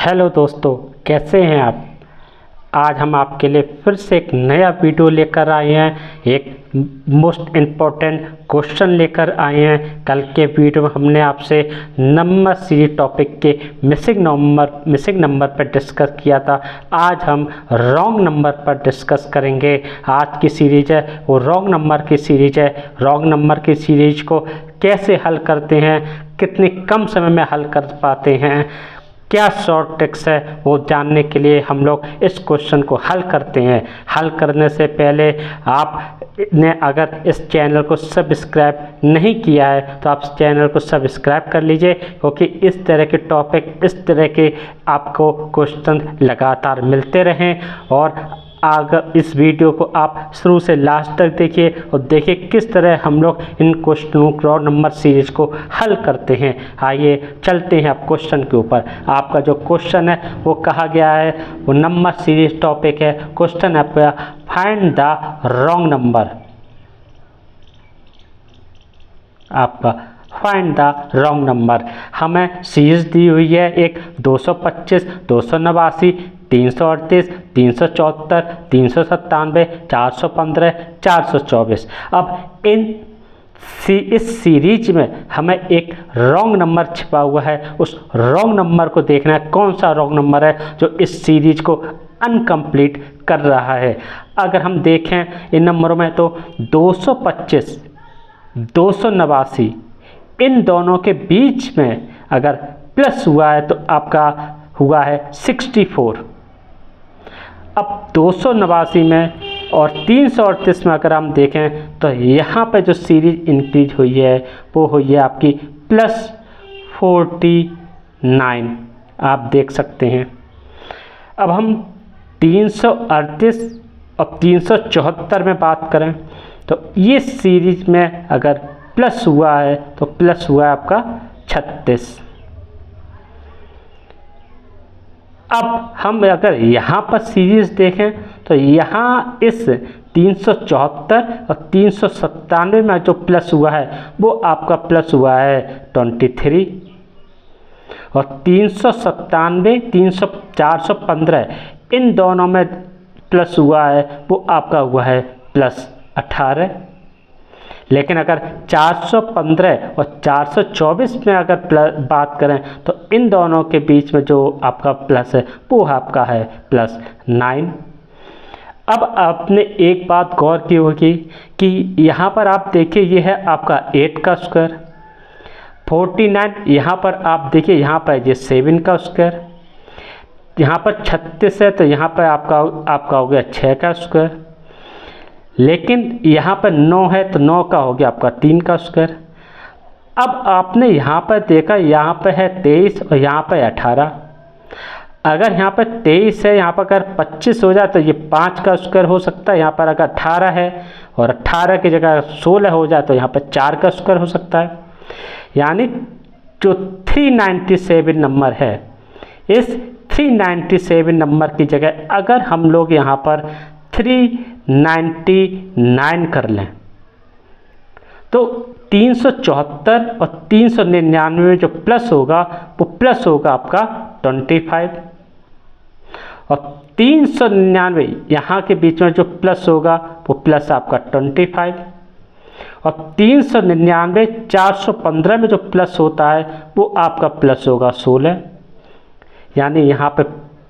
Hello दोस्तों, कैसे हैं आप। आज हम आपके लिए फिर से एक नया वीडियो लेकर आए हैं। एक मोस्ट इम्पोर्टेंट क्वेश्चन लेकर आए हैं। कल के वीडियो में हमने आपसे नंबर सीरीज टॉपिक के मिसिंग नंबर पर डिस्कस किया था। आज हम रॉन्ग नंबर पर डिस्कस करेंगे। आज की सीरीज है वो रॉन्ग नंबर की सीरीज है। रॉन्ग नंबर की सीरीज को कैसे हल करते हैं, कितने कम समय में हल कर पाते हैं, क्या शॉर्ट ट्रिक्स है, वो जानने के लिए हम लोग इस क्वेश्चन को हल करते हैं। हल करने से पहले आपने अगर इस चैनल को सब्सक्राइब नहीं किया है तो आप चैनल को सब्सक्राइब कर लीजिए, क्योंकि इस तरह के टॉपिक, इस तरह के आपको क्वेश्चन लगातार मिलते रहें। और अगर इस वीडियो को आप शुरू से लास्ट तक देखिए और देखिए किस तरह हम लोग इन क्वेश्चनों रॉन्ग नंबर सीरीज को हल करते हैं। आइए चलते हैं आप क्वेश्चन के ऊपर। आपका जो क्वेश्चन है वो कहा गया है, वो नंबर सीरीज टॉपिक है। क्वेश्चन है आपका फाइंड द रॉन्ग नंबर। आपका फाइंड द रॉन्ग नंबर। हमें सीरीज दी हुई है एक 225, 289, 338, 374, 397, 415, 424। अब इस सीरीज में हमें एक रॉन्ग नंबर छिपा हुआ है। उस रॉन्ग नंबर को देखना है, कौन सा रॉन्ग नंबर है जो इस सीरीज को अनकम्प्लीट कर रहा है। अगर हम देखें इन नंबरों में तो 225, 289, इन दोनों के बीच में अगर प्लस हुआ है तो आपका हुआ है 64। अब 289 में और 338 में अगर हम देखें तो यहाँ पे जो सीरीज इंक्रीज हुई है वो हुई है आपकी +49। आप देख सकते हैं। अब हम 338 और 374 में बात करें तो ये सीरीज में अगर प्लस हुआ है तो प्लस हुआ है आपका 36। अब हम अगर यहाँ पर सीरीज देखें तो यहाँ इस 374 और 397 में जो प्लस हुआ है वो आपका प्लस हुआ है 23। और 397, 415 इन दोनों में प्लस हुआ है वो आपका हुआ है +18। लेकिन अगर 415 और 424 में अगर बात करें तो इन दोनों के बीच में जो आपका प्लस है वो आपका है +9। अब आपने एक बात गौर की होगी कि यहाँ पर आप देखिए ये है आपका 8 का स्क्वायर, 49 यहाँ पर आप देखिए, यहाँ पर ये 7 का स्क्वायर, यहाँ पर 36 है तो यहाँ पर आपका हो गया 6 का स्क्वायर। लेकिन यहाँ पर 9 है तो 9 का हो गया आपका 3 का स्क्वायर। अब आपने यहाँ पर देखा, यहाँ पर है 23 और यहाँ पर 18। अगर यहाँ पर 23 है, यहाँ पर अगर 25 हो जाए तो ये 5 का स्क्वायर हो सकता है। यहाँ पर अगर 18 है और 18 की जगह 16 हो जाए तो यहाँ पर 4 का स्क्वायर हो सकता है। यानी जो 397 नंबर है, इस 397 नंबर की जगह अगर हम लोग यहाँ पर 399 कर लें तो 374 और 399 में जो प्लस होगा वो प्लस होगा आपका 25। और 399 यहाँ के बीच में जो प्लस होगा वो प्लस आपका 25। और 399, 415 में जो प्लस होता है वो आपका प्लस होगा 16। यानी यहाँ पे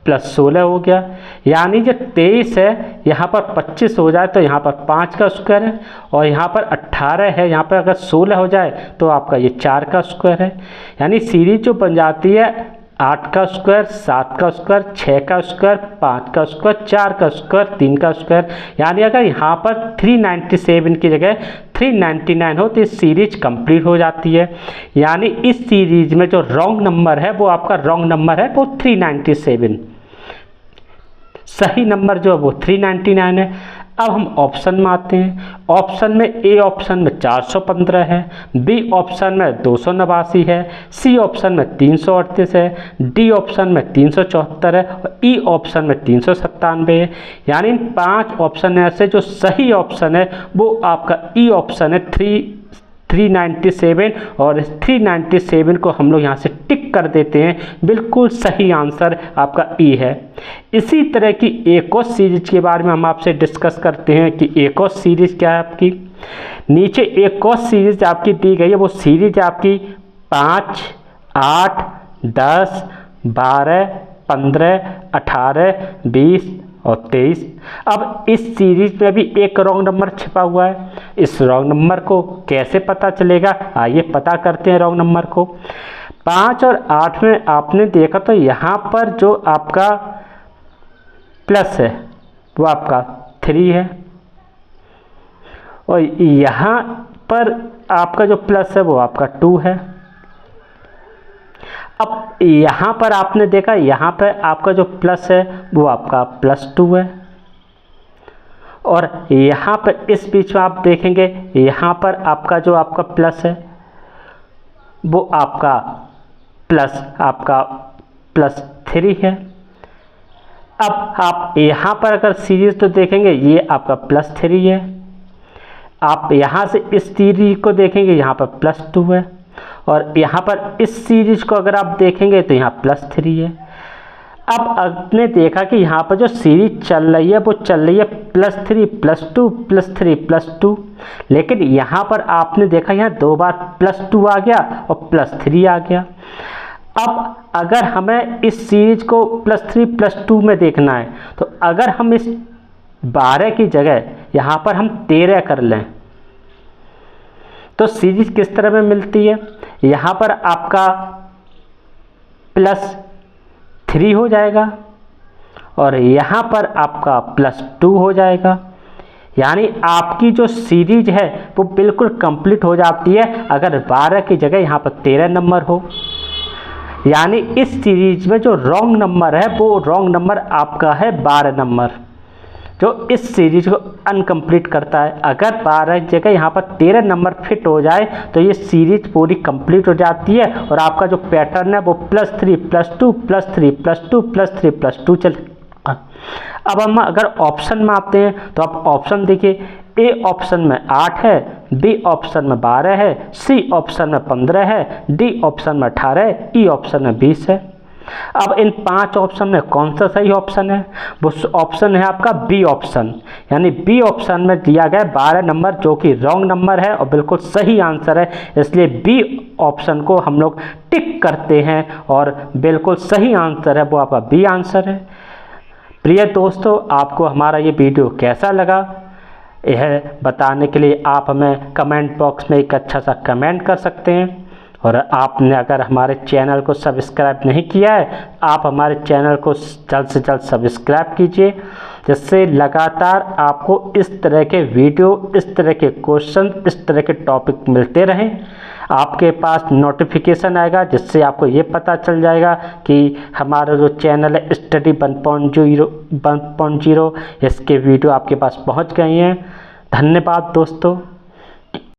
+16 हो गया। यानी जो 23 है यहाँ पर 25 हो जाए तो यहाँ पर 5 का स्क्वायर है, और यहाँ पर 18 है, यहाँ पर अगर 16 हो जाए तो आपका ये 4 का स्क्वायर है। यानी सीरीज जो बन जाती है 8 का स्क्वायर, 7 का स्क्वायर, 6 का स्क्वायर, 5 का स्क्वायर, 4 का स्क्वायर, 3 का स्क्वायर। यानी अगर यहाँ पर 397 की जगह 399 हो तो इस सीरीज कंप्लीट हो जाती है। यानी इस सीरीज में जो रॉन्ग नंबर है वो आपका रॉन्ग नंबर है वो 397। सही नंबर जो है वो 399 है। अब हम ऑप्शन में आते हैं। ऑप्शन में ए ऑप्शन में 415 है, बी ऑप्शन में 289 है, सी ऑप्शन में 338 है, डी ऑप्शन में 374 है और ई ऑप्शन में 397 है। यानी इन 5 ऑप्शन में से जो सही ऑप्शन है वो आपका ई ऑप्शन है, 397 और इस 397 को हम लोग यहाँ से टिक कर देते हैं। बिल्कुल सही आंसर आपका ई है। इसी तरह की एक और सीरीज के बारे में हम आपसे डिस्कस करते हैं कि एक और सीरीज क्या है आपकी। नीचे एक और सीरीज आपकी दी गई है, वो सीरीज आपकी 5, 8, 10, 12, 15, 18, 20 और 23। अब इस सीरीज में भी एक रॉन्ग नंबर छिपा हुआ है। इस रॉन्ग नंबर को कैसे पता चलेगा, आइए पता करते हैं रॉन्ग नंबर को। 5 और 8 में आपने देखा तो यहाँ पर जो आपका प्लस है वो आपका 3 है और यहाँ पर आपका जो प्लस है वो आपका 2 है। अब यहाँ पर आपने देखा, यहाँ पर आपका जो प्लस है वो आपका +2 है और यहाँ पर इस बीच में आप देखेंगे यहाँ पर आपका जो आपका प्लस है वो आपका +3 है। अब आप यहाँ पर अगर सीरीज तो देखेंगे ये आपका +3 है। आप यहाँ से इस सीरीज को देखेंगे यहाँ पर +2 है और यहाँ पर इस सीरीज को अगर आप देखेंगे तो यहाँ +3 है। अब आपने देखा कि यहाँ पर जो सीरीज चल रही है वो चल रही है +3 +2 +3 +2, लेकिन यहाँ पर आपने देखा यहाँ 2 बार +2 आ गया और +3 आ गया। अब अगर हमें इस सीरीज को +3 +2 में देखना है तो अगर हम इस 12 की जगह यहाँ पर हम 13 कर लें तो सीरीज किस तरह में मिलती है। यहाँ पर आपका +3 हो जाएगा और यहाँ पर आपका +2 हो जाएगा। यानी आपकी जो सीरीज है वो बिल्कुल कंप्लीट हो जाती है अगर 12 की जगह यहाँ पर 13 नंबर हो। यानी इस सीरीज में जो रॉन्ग नंबर है वो रॉन्ग नंबर आपका है 12 नंबर, जो इस सीरीज को अनकम्प्लीट करता है। अगर 12 की जगह यहाँ पर 13 नंबर फिट हो जाए तो ये सीरीज पूरी कंप्लीट हो जाती है और आपका जो पैटर्न है वो +3 +2 +3 +2 +3 +2 चल। अब हम अगर ऑप्शन में आते हैं तो आप ऑप्शन देखिए, ए ऑप्शन में 8 है, बी ऑप्शन में 12 है, सी ऑप्शन में 15 है, डी ऑप्शन में 18 है, ई ऑप्शन में 20 है। अब इन 5 ऑप्शन में कौन सा सही ऑप्शन है, वो ऑप्शन है आपका बी ऑप्शन। यानी बी ऑप्शन में दिया गया 12 नंबर जो कि रॉन्ग नंबर है और बिल्कुल सही आंसर है, इसलिए बी ऑप्शन को हम लोग टिक करते हैं और बिल्कुल सही आंसर है वो आपका बी आंसर है। प्रिय दोस्तों, आपको हमारा ये वीडियो कैसा लगा यह बताने के लिए आप हमें कमेंट बॉक्स में एक अच्छा सा कमेंट कर सकते हैं। और आपने अगर हमारे चैनल को सब्सक्राइब नहीं किया है, आप हमारे चैनल को जल्द से जल्द सब्सक्राइब कीजिए, जिससे लगातार आपको इस तरह के वीडियो, इस तरह के क्वेश्चन, इस तरह के टॉपिक मिलते रहें। आपके पास नोटिफिकेशन आएगा जिससे आपको ये पता चल जाएगा कि हमारा जो चैनल है स्टडी 1.0 इसके वीडियो आपके पास पहुंच गए हैं। धन्यवाद दोस्तों।